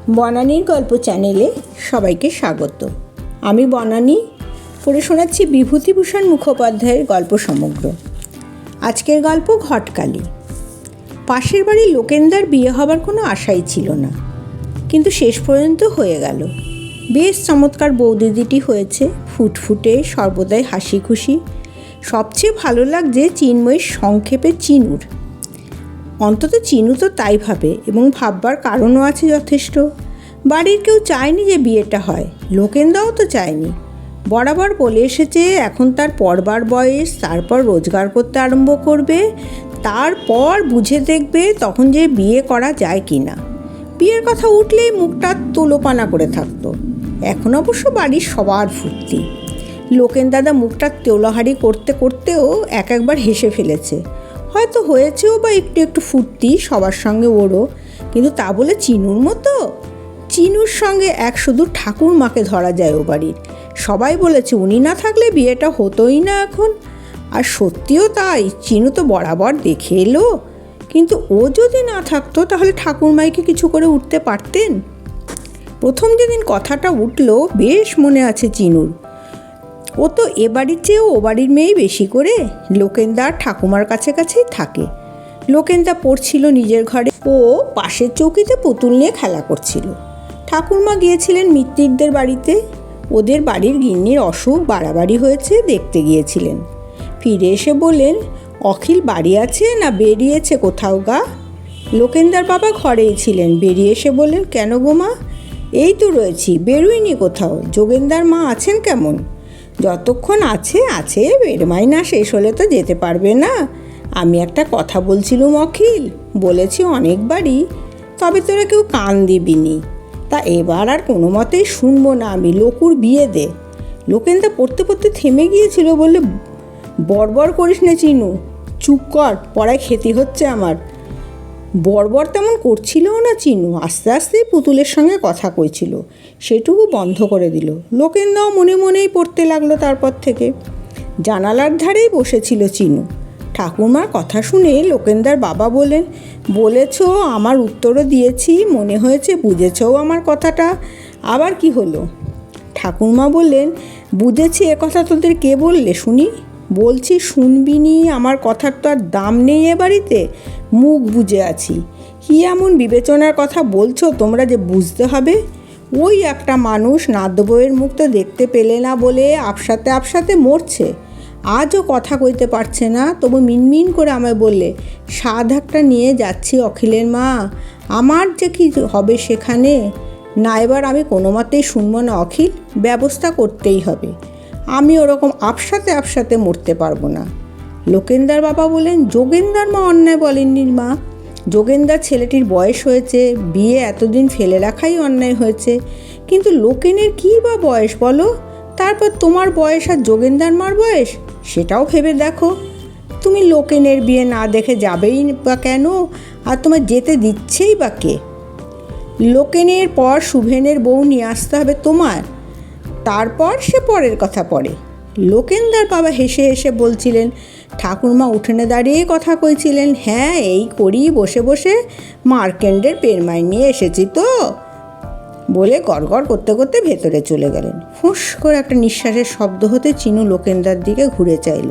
বনানীর গল্প চ্যানেলে সবাইকে স্বাগত। আমি বনানী পড়ে শোনাচ্ছি বিভূতিভূষণ মুখোপাধ্যায়ের গল্প সমগ্র। আজকের গল্প ঘটকালি। পাশের বাড়ির লোকেনদার বিয়ে হবার কোনো আশাই ছিল না, কিন্তু শেষ পর্যন্ত হয়ে গেল। বেশ চমৎকার বৌদিদিটি হয়েছে, ফুটফুটে, সর্বদাই হাসি খুশি। সবচেয়ে ভালো লাগছে চিন্ময়ীর সংক্ষেপে চিনুর। অন্তত চিনু তো তাই ভাবে, এবং ভাববার কারণও আছে যথেষ্ট। বাড়ির কেউ চায়নি যে বিয়েটা হয়, লোকেনদাও তো চায়নি। বরাবর বলে এসেছে এখন তার পড়বার বয়স, তারপর রোজগার করতে আরম্ভ করবে, তারপর বুঝে দেখবে তখন যে বিয়ে করা যায় কি না। বিয়ের কথা উঠলেই মুখটা তোলোপানা করে থাকতো। এখন অবশ্য বাড়ির সবার ফুর্তি। লোকেন দাদা মুখটা তোলাহারি করতে করতেও একবার হেসে ফেলেছে। হয়তো হয়েছেও বা একটু একটু ফুর্তি সবার সঙ্গে ওরও, কিন্তু তা বলে চিনুর মতো। চিনুর সঙ্গে এক শুধু ঠাকুরমাকে ধরা যায় ও বাড়ির। সবাই বলেছে উনি না থাকলে বিয়েটা হতোই না এখন। আর সত্যিও তাই, চিনু তো বরাবর দেখে এলো। কিন্তু ও যদি না থাকতো তাহলে ঠাকুরমাইকে কিছু করে উঠতে পারতেন? প্রথম যেদিন কথাটা উঠল বেশ মনে আছে চিনুর। ও তো এ বাড়ির চেয়েও ও বাড়ির মেয়েই বেশি করে লোকেনদার ঠাকুমার কাছে কাছেই থাকে। লোকেনদা পড়ছিল নিজের ঘরে, ও পাশের চৌকিতে পুতুল নিয়ে খেলা করছিল। ঠাকুরমা গিয়েছিলেন মিত্তিরদের বাড়িতে। ওদের বাড়ির গিন্নির অসুখ বাড়াবাড়ি হয়েছে, দেখতে গিয়েছিলেন। ফিরে এসে বললেন, অখিল বাড়ি আছে না বেরিয়েছে কোথাও গা? লোকেনদার বাবা ঘরেই ছিলেন। বেরিয়ে এসে বললেন, কেন গো মা? এই তো রয়েছি, বেরোয়নি কোথাও। যোগেন্দার মা আছেন কেমন? যতক্ষণ আছে আছে, বেরমাইনা শেষ হলে তো যেতে পারবে না। আমি একটা কথা বলছিলুম অখিল, বলেছি অনেকবারই, তবে তোরা কেউ কান দিবিনি। তা এবার আর কোনো মতেই শুনবো না আমি, লোকুর বিয়ে দে। লোকেনদা পড়তে পড়তে থেমে গিয়েছিল, বললে, বড়বড় করিস না চিনু, চুপ কর, পড়ায় ক্ষতি হচ্ছে আমার। বড়বড় তেমন করছিলও না চিনু, আস্তে আস্তে পুতুলের সঙ্গে কথা কইছিল, সেটুকু বন্ধ করে দিল। লোকেনদাও মনে মনেই পড়তে লাগলো। তারপর থেকে জানালার ধারেই বসেছিল চিনু। ঠাকুরমার কথা শুনে লোকেনদার বাবা বলেন, বলেছ, আমার উত্তরও দিয়েছি, মনে হয়েছে বুঝেছও আমার কথাটা। আবার কি হলো? ঠাকুরমা বললেন, বুঝেছি এ কথা তোদের কে বললে শুনি? বলছি শুনবি নি, আমার কথার তো আর দাম নেই এ বাড়িতে, মুখ বুজে আছি। কি এমন বিবেচনার কথা বলছো তোমরা যে বুঝতে হবে? ওই একটা মানুষ নাদ্য বউয়ের মুখ তো দেখতে পেলে না বলে আপসাতে আপসাতে মরছে, আজও কথা কইতে পারছে না, তবু মিনমিন করে আমায় বললে, স্বাদ একটা নিয়ে যাচ্ছি অখিলের মা, আমার যে কি হবে সেখানে। না, এবার আমি কোনো মতেই শুনবো না অখিল, ব্যবস্থা করতেই হবে। আমি ওরকম আপসাতে আপসাতে মরতে পারবো না। লোকেনদার বাবা বলেন, যোগেন্দার মা অন্যায় বলেননি মা। যোগেন্দার ছেলেটির বয়স হয়েছে, বিয়ে এতদিন ফেলে রাখাই অন্যায় হয়েছে, কিন্তু লোকেনের কী বা বয়স বলো? তারপর তোমার বয়স আর যোগেন্দার মার বয়স, সেটাও ভেবে দেখো। তুমি লোকেনের বিয়ে না দেখে যাবেই বা কেন? আর তোমার যেতে দিচ্ছেই বা কে? লোকেনের পর শুভেনের বউ নিয়ে আসতে হবে তোমার, তারপর সে পরের কথা পড়ে। লোকেনদার বাবা হেসে হেসে বলছিলেন, ঠাকুরমা উঠোনে দাঁড়িয়ে কথা কইছিলেন, হ্যাঁ এই করি বসে বসে মার্কেন্ডের পেরমাই নিয়ে এসেছি তো, বলে গড়গড় করতে করতে ভেতরে চলে গেলেন। ফুঁস করে একটা নিঃশ্বাসের শব্দ হতে চিনু লোকেনদার দিকে ঘুরে চাইল।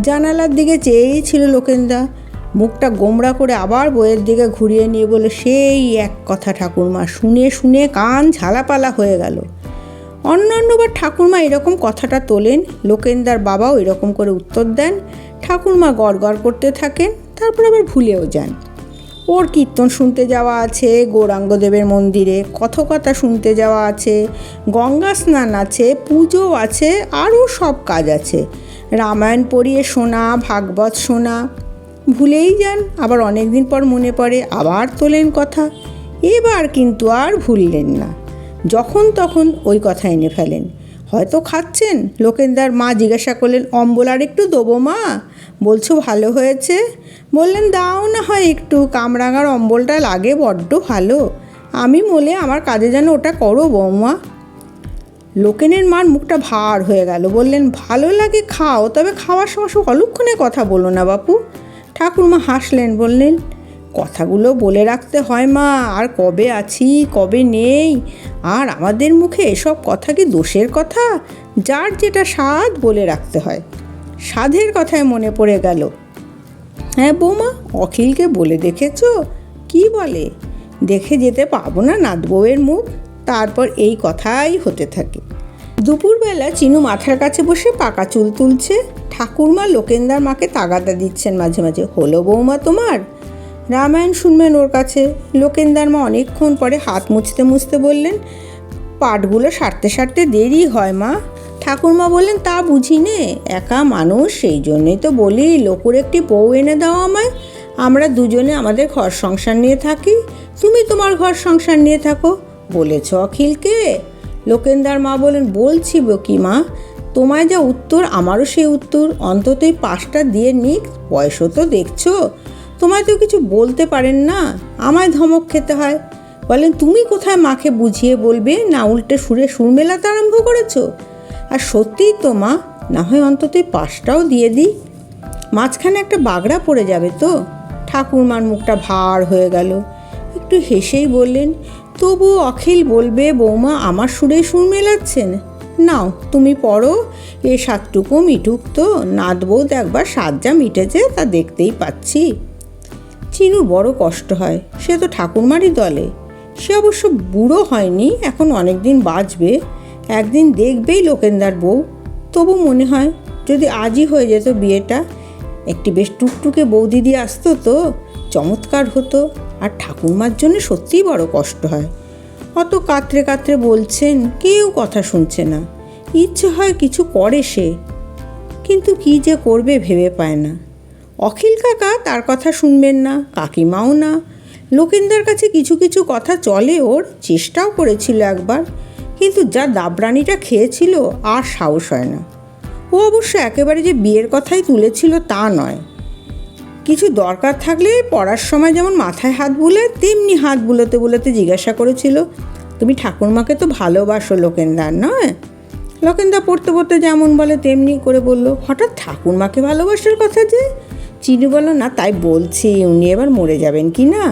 জানালার দিকে চেয়েই ছিল লোকেনদা। মুখটা গোমড়া করে আবার বইয়ের দিকে ঘুরিয়ে নিয়ে বলে, সেই এক কথা ঠাকুরমা, শুনে শুনে কান ঝালাপালা হয়ে গেল। অন্যান্যবার ঠাকুরমা এরকম কথাটা তোলেন, লোকেনদার বাবাও এরকম করে উত্তর দেন। ঠাকুরমা গড়গড় করতে থাকেন, তারপর আবার ভুলেও যান। ওর কীর্তন শুনতে যাওয়া আছে গৌরাঙ্গদেবের মন্দিরে, কথকথা শুনতে যাওয়া আছে, গঙ্গা স্নান আছে, পুজো আছে, আরও সব কাজ আছে। রামায়ণ পড়িয়ে শোনা, ভাগবত শোনা, ভুলেই যান। আবার অনেক দিন পর মনে পড়ে, আবার তোলেন কথা। এবার কিন্তু আর ভুললেন না, যখন তখন ওই কথা এনে ফেলেন। হয়তো খাচ্ছেন, লোকেনদার মা জিজ্ঞাসা করলেন, অম্বল আর একটু দেবো মা? বলছো ভালো হয়েছে? বললেন, দাও না হয় একটু, কামরাঙার অম্বলটা লাগে বড্ড ভালো। আমি বলে আমার কাজে যেন ওটা করো বৌমা। লোকেনের মার মুখটা ভার হয়ে গেল। বললেন, ভালো লাগে খাও, তবে খাওয়ার সময় অলক্ষণে কথা বলো না বাপু। ঠাকুরমা হাসলেন, বললেন, কথাগুলো বলে রাখতে হয় মা, আর কবে আছি কবে নেই। আর আমাদের মুখে এসব কথা কি দোষের কথা? যার যেটা স্বাদ বলে রাখতে হয়। স্বাদের কথায় মনে পড়ে গেল, হ্যাঁ বৌমা, অখিলকে বলে দেখেছো কি বলে? দেখে যেতে পাবো না নাত বউয়ের মুখ। তারপর এই কথাই হতে থাকে। দুপুরবেলা চিনু মাথার কাছে বসে পাকা চুল তুলছে। ঠাকুরমা লোকেন্দার মাকে তাগাদা দিচ্ছেন মাঝে মাঝে, হলো বৌমা তোমার? রামায়ণ শুনবেন ওর কাছে। লোকেন্দার মা অনেকক্ষণ পরে হাত মুছতে মুছতে বললেন, পাঠগুলো সারতে সারতে দেরি হয় মা। ঠাকুরমা বললেন, তা বুঝি নে, একা মানুষ, সেই জন্যই তো বলি লোকুর একটি বউ এনে দাও আমায়। আমরা দুজনে আমাদের ঘর সংসার নিয়ে থাকি, তুমি তোমার ঘর সংসার নিয়ে থাকো। বলেছ অখিলকে? লোকেন্দার মা বলেন, বলছি কি মা, তোমায় যা উত্তর আমারও সেই উত্তর। অন্তত এই পাশটা দিয়ে নিক, বয়সও তো দেখছো। তোমায় তো কিছু বলতে পারেন না, আমায় ধমক খেতে হয়। বলেন, তুমি কোথায় মাকে বুঝিয়ে বলবে, না উল্টে সুরে সুর মেলাতে আরম্ভ করেছো? আর সত্যিই তো মা, না হয় অন্তত এই পাশটাও দিয়ে দিই, মাঝখানে একটা বাগড়া পড়ে যাবে তো। ঠাকুরমার মুখটা ভার হয়ে গেল। একটু হেসেই বললেন, তবু অখিল বলবে বৌমা আমার সুরেই সুর মেলাচ্ছেন। নাও তুমি পড়ো, এ সাতটুকু মিটুক তো, নাত বউ একবার সাত যা মিটেছে তা দেখতেই পাচ্ছি। চিনুর বড় কষ্ট হয়, সে তো ঠাকুরমারই দলে। সে অবশ্য বুড়ো হয়নি, এখন অনেক দিন বাঁচবে, একদিন দেখবেই লোকেন্দার বউ। তবু মনে হয় যদি আজই হয়ে যেত বিয়েটা, একটি বেশ টুকটুকে বৌদি দিয়ে আসতো তো চমৎকার হতো। আর ঠাকুরমার জন্য সত্যিই বড় কষ্ট হয়। অত কাতরে কাতরে বলছেন, কেউ কথা শুনছে না। ইচ্ছে হয় কিছু করে সে, কিন্তু কি যে করবে ভেবে পায় না। অখিল কাকা তার কথা শুনবেন না, কাকিমাও না। লোকেন্দার কাছে কিছু কিছু কথা চলে ওর, চেষ্টাও করেছিল একবার, কিন্তু যা দাবরানিটা খেয়েছিল আর সাহস হয় না। ও অবশ্য একেবারে যে বিয়ের কথাই তুলেছিল তা নয়। কিছু দরকার থাকলে পড়ার সময় যেমন মাথায় হাত বুলে, তেমনি হাত বুলোতে বুলোতে জিজ্ঞাসা করেছিল, তুমি ঠাকুরমাকে তো ভালোবাসো লোকেন্দার, নয়? লোকেন্দা পড়তে পড়তে যেমন বলে তেমনি করে বলল, হঠাৎ ঠাকুরমাকে ভালোবাসার কথা যে? চিনু বলল, না তাই বলছি, উনি এবার মরে যাবেন কি না।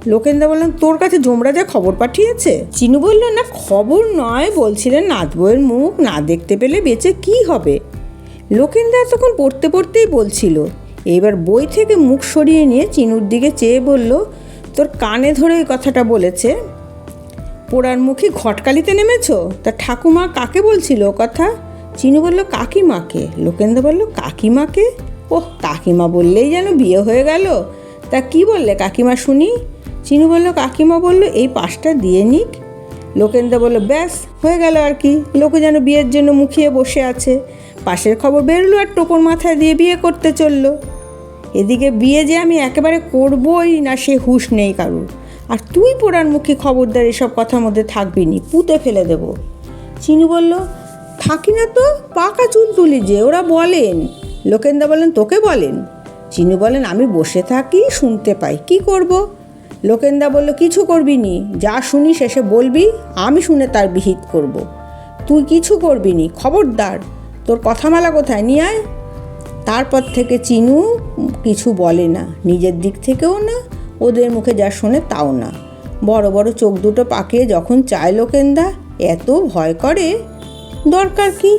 লোকেন্দা বললেন, তোর কাছে জমরা যা খবর পাঠিয়েছে? চিনু বলল, না খবর নয়, বলছিলেন নাত বউয়ের মুখ না দেখতে পেলে বেঁচে কি হবে। লোকেন্দা তখন পড়তে পড়তেই বলছিল। এবার বই থেকে মুখ সরিয়ে নিয়ে চিনুর দিকে চেয়ে বলল, তোর কানে ধরে এই কথাটা বলেছে? পোড়ার মুখে ঘটকালিতে নেমেছ? তা ঠাকুমা কাকে বলছিল ও কথা? চিনু বলল, কাকিমাকে। লোকেন্দা বলল, কাকিমাকে? ওহ, কাকিমা বললেই যেন বিয়ে হয়ে গেল। তা কি বললে কাকিমা শুনি? চিনু বলল, কাকিমা বলল এই পাশটা দিয়ে নিক। লোকেন্দা বলল, ব্যাস হয়ে গেল আর কি, লোকে যেন বিয়ের জন্য মুখিয়ে বসে আছে। পাশের খবর বেরোলো আর টোপর মাথায় দিয়ে বিয়ে করতে চললো। এদিকে বিয়ে যে আমি একেবারে করবই না সে হুঁশ নেই কারুর। আর তুই পোড়ার মুখে খবরদার এসব কথার মধ্যে থাকবি নি, পুঁতে ফেলে দেব। চিনু বলল, থাকি না তো, পাকা চুল তুলি যে, ওরা বলেন। লোকেন্দা বলেন, তোকে বলেন? চিনু বলেন, আমি বসে থাকি, শুনতে পাই, কি করব? লোকেন্দা বলল, কিছু করবি নি, যা শুনি শেষে বলবি, আমি শুনে তার বিহিত করব। তুই কিছু করবি নি, খবরদার। তোর কথামালা কোথায়, নিয়ে আয়। তারপর থেকে চিনু কিছু বলে না, নিজের দিক থেকেও না, ওদের মুখে যা শোনে তাও না। বড় বড় চোখ দুটো পাকিয়ে যখন চায় লোকেন্দা, এত ভয় করে, দরকার কি?